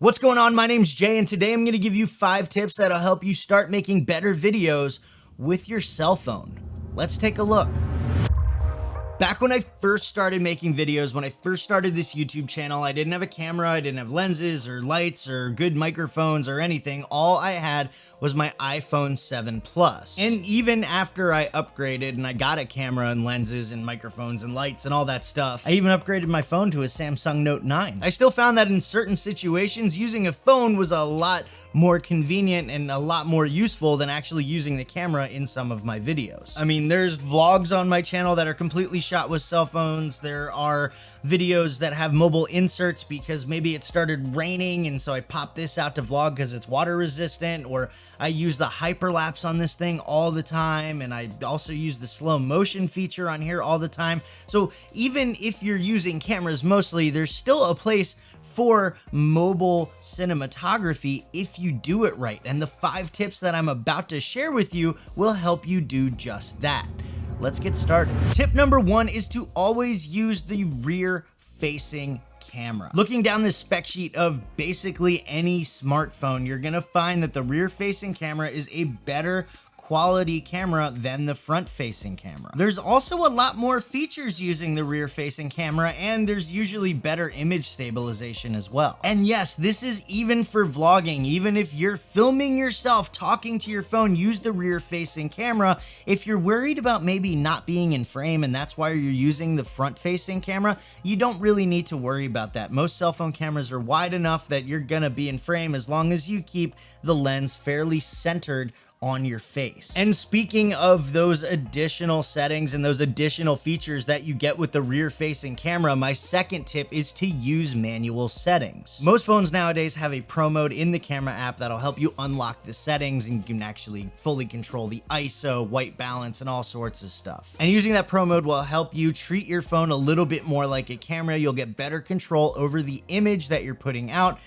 What's going on? My name's Jay, and today I'm going to give you 5 tips that'll help you start making better videos with your cell phone. Let's take a look. Back when I first started making videos, when I first started this YouTube channel, I didn't have a camera, I didn't have lenses or lights or good microphones or anything. All I had was my iPhone 7 Plus. And even after I upgraded and I got a camera and lenses and microphones and lights and all that stuff, I even upgraded my phone to a Samsung Note 9. I still found that in certain situations, using a phone was a lot more convenient and a lot more useful than actually using the camera in some of my videos. I mean, there's vlogs on my channel that are completely shot with cell phones. There are videos that have mobile inserts because maybe it started raining and so I popped this out to vlog because it's water resistant, or I use the hyperlapse on this thing all the time, and I also use the slow motion feature on here all the time. So even if you're using cameras mostly, there's still a place for mobile cinematography if you do it right. And the 5 tips that I'm about to share with you will help you do just that. Let's get started. Tip number 1 is to always use the rear facing camera. Looking down the spec sheet of basically any smartphone, you're gonna find that the rear facing camera is a better quality camera than the front facing camera. There's also a lot more features using the rear facing camera, and there's usually better image stabilization as well. And yes, this is even for vlogging. Even if you're filming yourself talking to your phone, use the rear facing camera. If you're worried about maybe not being in frame and that's why you're using the front facing camera, you don't really need to worry about that. Most cell phone cameras are wide enough that you're gonna be in frame as long as you keep the lens fairly centered on your face. And speaking of those additional settings and those additional features that you get with the rear facing camera, my second tip is to use manual settings. Most phones nowadays have a pro mode in the camera app that'll help you unlock the settings, and you can actually fully control the ISO, white balance, and all sorts of stuff. And using that pro mode will help you treat your phone a little bit more like a camera. You'll get better control over the image that you're putting out.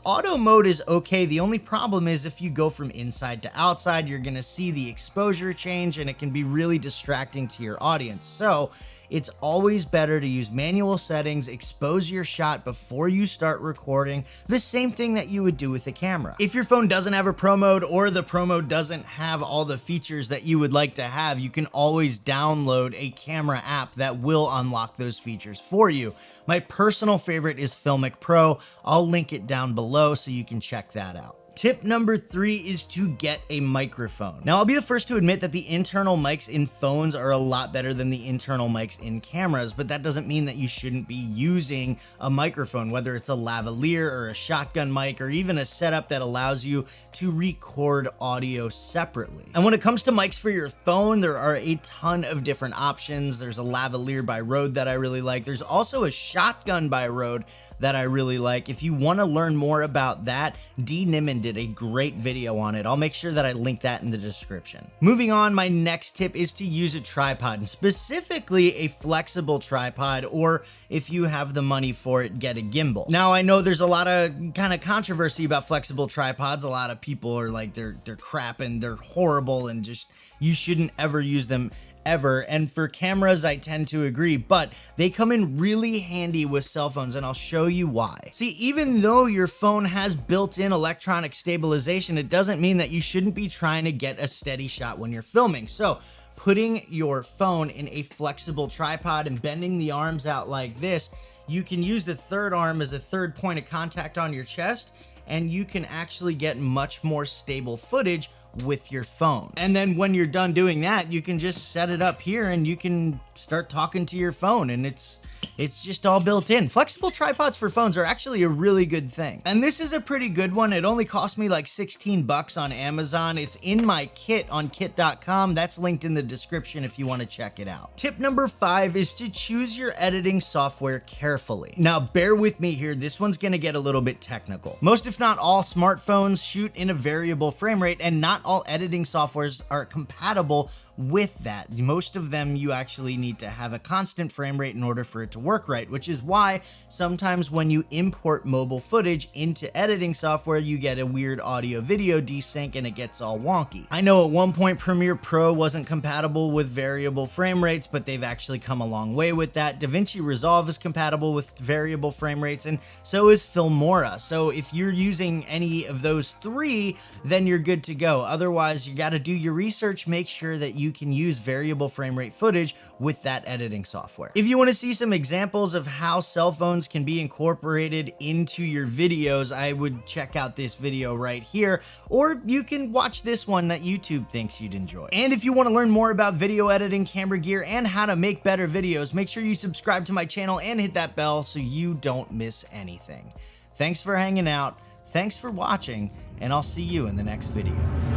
Auto mode is okay. The only problem is if you go from inside to outside, you're gonna see the exposure change and it can be really distracting to your audience. So it's always better to use manual settings, expose your shot before you start recording, the same thing that you would do with the camera. If your phone doesn't have a pro mode, or the pro mode doesn't have all the features that you would like to have, you can always download a camera app that will unlock those features for you. My personal favorite is Filmic Pro. I'll link it down below so you can check that out. Tip number 3 is to get a microphone. Now, I'll be the first to admit that the internal mics in phones are a lot better than the internal mics in cameras, but that doesn't mean that you shouldn't be using a microphone, whether it's a lavalier or a shotgun mic, or even a setup that allows you to record audio separately. And when it comes to mics for your phone, there are a ton of different options. There's a lavalier by Rode that I really like. There's also a shotgun by Rode that I really like. If you want to learn more about that, D. Niman did a great video on it. I'll make sure that I link that in the description. Moving on, my next tip is to use a tripod, and specifically a flexible tripod, or if you have the money for it, get a gimbal. Now, I know there's a lot of kind of controversy about flexible tripods. A lot of people are like, they're crap and they're horrible and just, you shouldn't ever use them ever. And for cameras, I tend to agree, but they come in really handy with cell phones, and I'll show you why. See, even though your phone has built-in electronic stabilization, it doesn't mean that you shouldn't be trying to get a steady shot when you're filming. So putting your phone in a flexible tripod and bending the arms out like this, you can use the third arm as a third point of contact on your chest, and you can actually get much more stable footage with your phone. And then when you're done doing that, you can just set it up here and you can start talking to your phone, and it's just all built in. Flexible tripods for phones are actually a really good thing. And this is a pretty good one. It only cost me like 16 bucks on Amazon. It's in my kit on kit.com. That's linked in the description if you want to check it out. Tip number 5 is to choose your editing software carefully. Now, bear with me here. This one's gonna get a little bit technical. Most, if not all, smartphones shoot in a variable frame rate, and not all editing softwares are compatible with that. Most of them you actually need to have a constant frame rate in order for it to work right, which is why sometimes when you import mobile footage into editing software, you get a weird audio video desync and it gets all wonky. I know at one point Premiere Pro wasn't compatible with variable frame rates, but they've actually come a long way with that. DaVinci Resolve is compatible with variable frame rates, and so is Filmora. So if you're using any of those three, then you're good to go. Otherwise, you got to do your research, make sure that you can use variable frame rate footage with that editing software. If you want to see some examples of how cell phones can be incorporated into your videos, I would check out this video right here, or you can watch this one that YouTube thinks you'd enjoy. And if you want to learn more about video editing, camera gear, and how to make better videos, make sure you subscribe to my channel and hit that bell so you don't miss anything. Thanks for hanging out, thanks for watching, and I'll see you in the next video.